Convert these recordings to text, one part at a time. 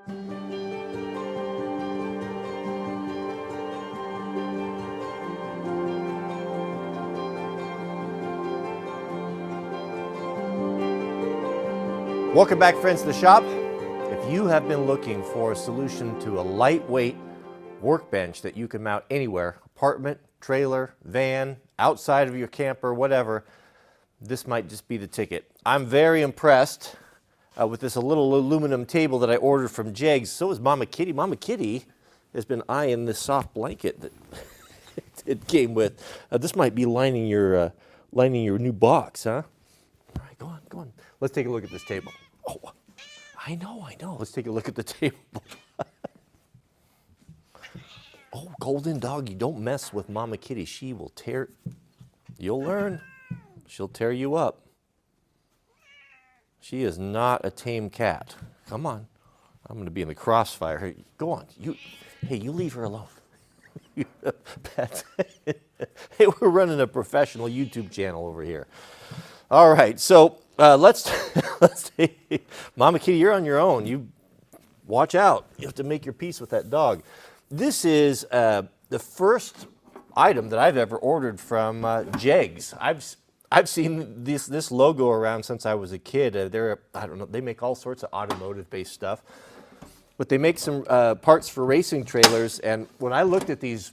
Welcome back, friends, to the shop. If you have been looking for a solution to a lightweight workbench that you can mount anywhere, apartment, trailer, van, outside of your camper, whatever, this might just be the ticket. I'm very impressed with this little aluminum table that I ordered from Jegs. So is Mama Kitty. Mama Kitty has been eyeing this soft blanket that it came with. This might be lining your new box, huh? All right, go on. Let's take a look at this table. Oh, I know. Let's take a look at the table. Oh, golden doggy, don't mess with Mama Kitty. She will tear, you'll learn. She'll tear you up. She is not a tame cat. Come on. I'm going to be in the crossfire. Hey, go on. You leave her alone. Hey, we're running a professional YouTube channel over here. All right, so let's take, Mama Kitty, you're on your own. You watch out. You have to make your peace with that dog. This is the first item that I've ever ordered from Jegs. I've seen this logo around since I was a kid. I don't know, they make all sorts of automotive-based stuff, but they make some parts for racing trailers. And when I looked at these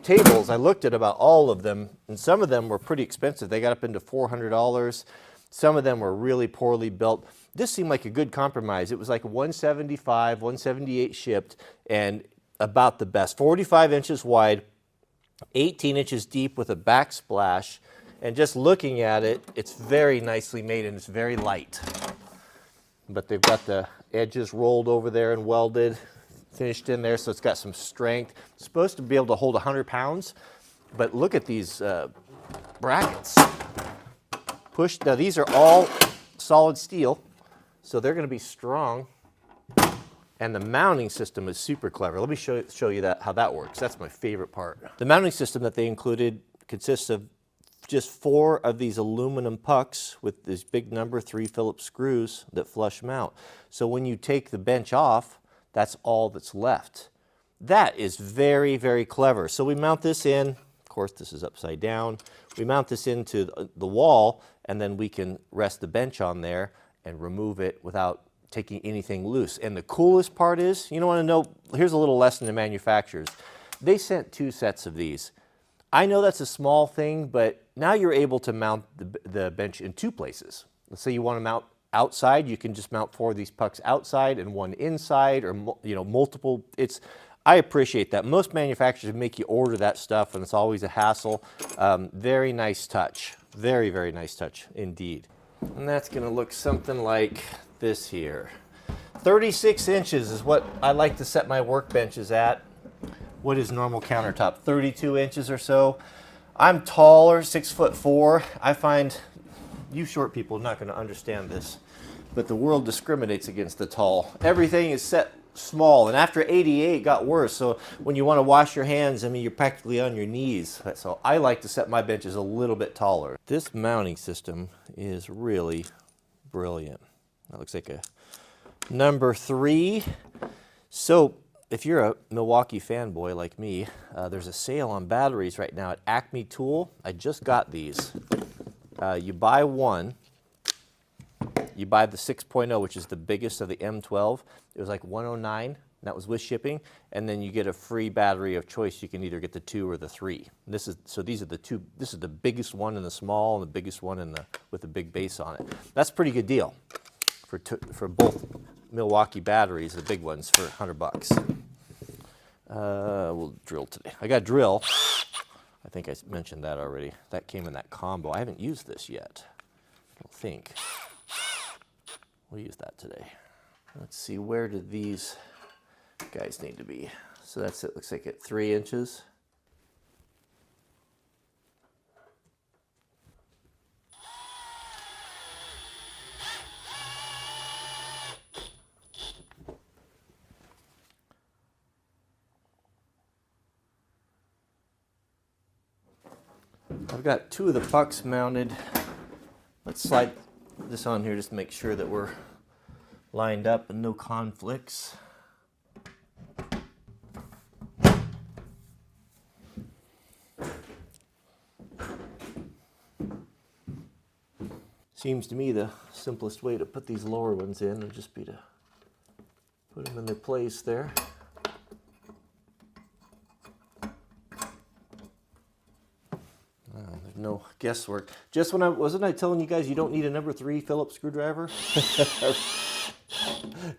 tables, I looked at about all of them, and some of them were pretty expensive. They got up into $400. Some of them were really poorly built. This seemed like a good compromise. It was like $175, $178 shipped, and about the best. 45 inches wide, 18 inches deep with a backsplash, and just looking at it, it's very nicely made and it's very light. But they've got the edges rolled over there and welded, finished in there, so it's got some strength. It's supposed to be able to hold 100 pounds, but look at these brackets. Now these are all solid steel, so they're going to be strong. And the mounting system is super clever. Let me show you how that works. That's my favorite part. The mounting system that they included consists of just 4 of these aluminum pucks with this big number 3 Phillips screws that flush mount. So when you take the bench off, that's all that's left. That is very, very clever. So we mount this in. Of course, this is upside down. We mount this into the wall, and then we can rest the bench on there and remove it without taking anything loose. And the coolest part is, you don't want to know, here's a little lesson to manufacturers. They sent 2 sets of these. I know that's a small thing, but now you're able to mount the bench in 2 places. Let's say you want to mount outside, you can just mount 4 of these pucks outside and 1 inside, or multiple. I appreciate that. Most manufacturers make you order that stuff, and it's always a hassle. Very nice touch. Very, very nice touch indeed. And that's going to look something like this here. 36 inches is what I like to set my workbenches at. What is normal countertop? 32 inches or so. I'm taller, 6'4". I find you short people are not going to understand this, but the world discriminates against the tall. Everything is set small, and after 88 it got worse. So when you want to wash your hands, I mean, you're practically on your knees. So I like to set my benches a little bit taller. This mounting system is really brilliant. That looks like a number 3. So if you're a Milwaukee fanboy like me, there's a sale on batteries right now at Acme Tool. I just got these. You buy one. You buy the 6.0, which is the biggest of the M12. It was like $109, and that was with shipping. And then you get a free battery of choice. You can either get the 2 or the 3. So these are the 2. This is the biggest one in the small, and the biggest one with the big base on it. That's a pretty good deal for both Milwaukee batteries, the big ones, for $100. We'll drill today. I got a drill. I think I mentioned that already. That came in that combo. I haven't used this yet. I don't think. We'll use that today. Let's see, where do these guys need to be? So that's it. Looks like at 3 inches. I've got 2 of the pucks mounted. Let's slide this on here just to make sure that we're lined up and no conflicts. Seems to me the simplest way to put these lower ones in would just be to put them in their place there. There's no guesswork. Just when wasn't I telling you guys you don't need a number 3 Phillips screwdriver?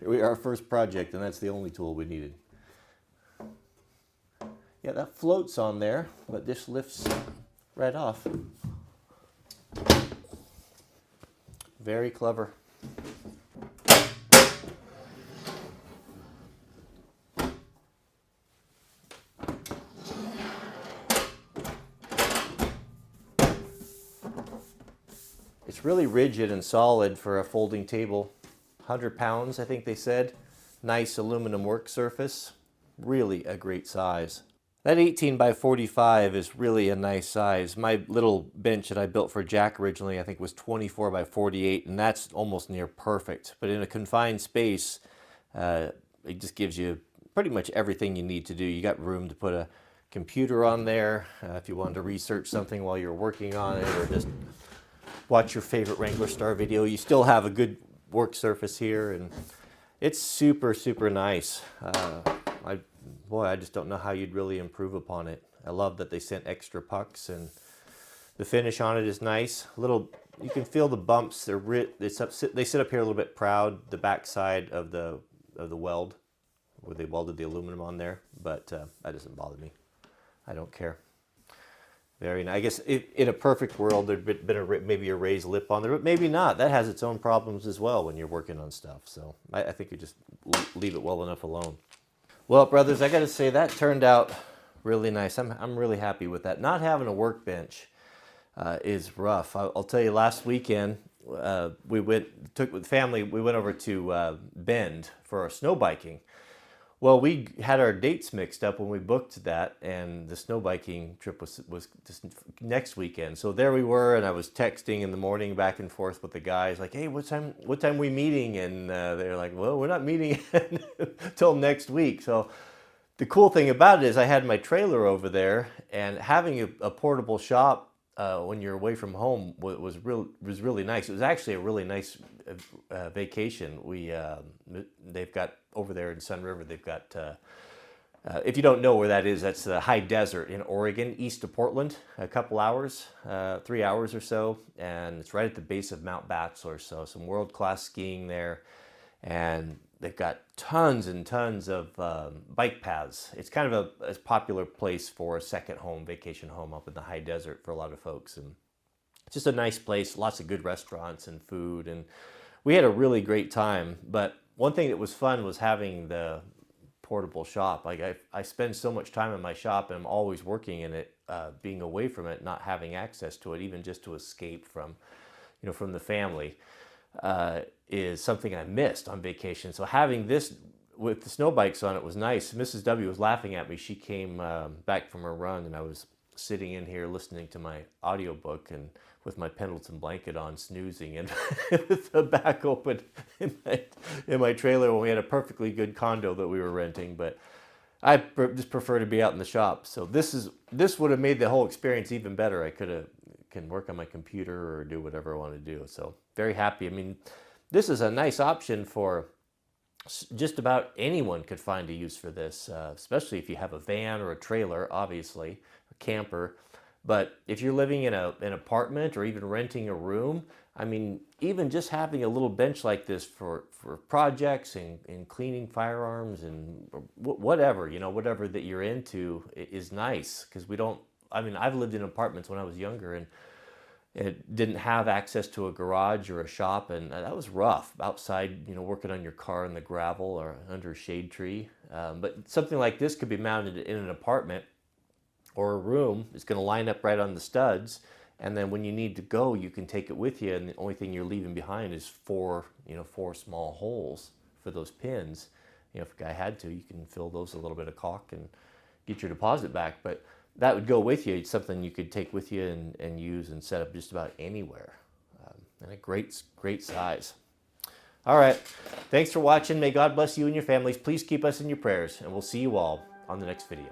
Our first project, and that's the only tool we needed. Yeah, that floats on there, but this lifts right off. Very clever. It's really rigid and solid for a folding table. 100 pounds, I think they said. Nice aluminum work surface. Really a great size. That 18 by 45 is really a nice size. My little bench that I built for Jack originally, I think was 24 by 48, and that's almost near perfect. But in a confined space, it just gives you pretty much everything you need to do. You got room to put a computer on there if you wanted to research something while you're working on it, or just watch your favorite Wranglerstar video. You still have a good work surface here, and it's super, super nice. I just don't know how you'd really improve upon it. I love that they sent extra pucks, and the finish on it is nice. You can feel the bumps. They sit up here a little bit proud. The back side of the weld, where they welded the aluminum on there, but that doesn't bother me. I don't care. Very nice. I guess in a perfect world, there'd been maybe a raised lip on there, but maybe not. That has its own problems as well when you're working on stuff. So I think you just leave it well enough alone. Well, brothers, I got to say that turned out really nice. I'm really happy with that. Not having a workbench is rough. I'll tell you, last weekend with the family. We went over to Bend for our snow biking. Well, we had our dates mixed up when we booked that, and the snow biking trip was just next weekend. So there we were, and I was texting in the morning back and forth with the guys, like, "Hey, what time we meeting?" And they're like, "Well, we're not meeting until next week." So the cool thing about it is I had my trailer over there, and having a portable shop when you're away from home was really nice. It was actually a really nice vacation. They've got over there in Sun River, they've got, if you don't know where that is, that's the high desert in Oregon, east of Portland, a couple hours, 3 hours or so, and it's right at the base of Mount Bachelor, so some world-class skiing there, and they've got tons and tons of bike paths. It's kind of a popular place for a second home, vacation home up in the high desert for a lot of folks, and it's just a nice place, lots of good restaurants and food, and we had a really great time. But one thing that was fun was having the portable shop. Like I spend so much time in my shop, and I'm always working in it, being away from it, not having access to it, even just to escape from the family, is something I missed on vacation. So having this with the snow bikes on it was nice. Mrs. W was laughing at me. She came back from her run, and I was sitting in here listening to my audiobook and with my Pendleton blanket on, snoozing, and with the back open in my trailer when we had a perfectly good condo that we were renting. But I just prefer to be out in the shop. So this would have made the whole experience even better. I can work on my computer or do whatever I want to do. So very happy. I mean, this is a nice option for just about anyone could find a use for this, especially if you have a van or a trailer, obviously, a camper. But if you're living in an apartment or even renting a room, I mean, even just having a little bench like this for projects and cleaning firearms and whatever, whatever that you're into is nice, because I've lived in apartments when I was younger, and it didn't have access to a garage or a shop, and that was rough outside, working on your car in the gravel or under a shade tree. But something like this could be mounted in an apartment or a room. It's going to line up right on the studs, and then when you need to go, you can take it with you, and the only thing you're leaving behind is four small holes for those pins. If a guy had to, you can fill those with a little bit of caulk and get your deposit back. But that would go with you. It's something you could take with you and use and set up just about anywhere. And a great size. All right. Thanks for watching. May God bless you and your families. Please keep us in your prayers, and we'll see you all on the next video.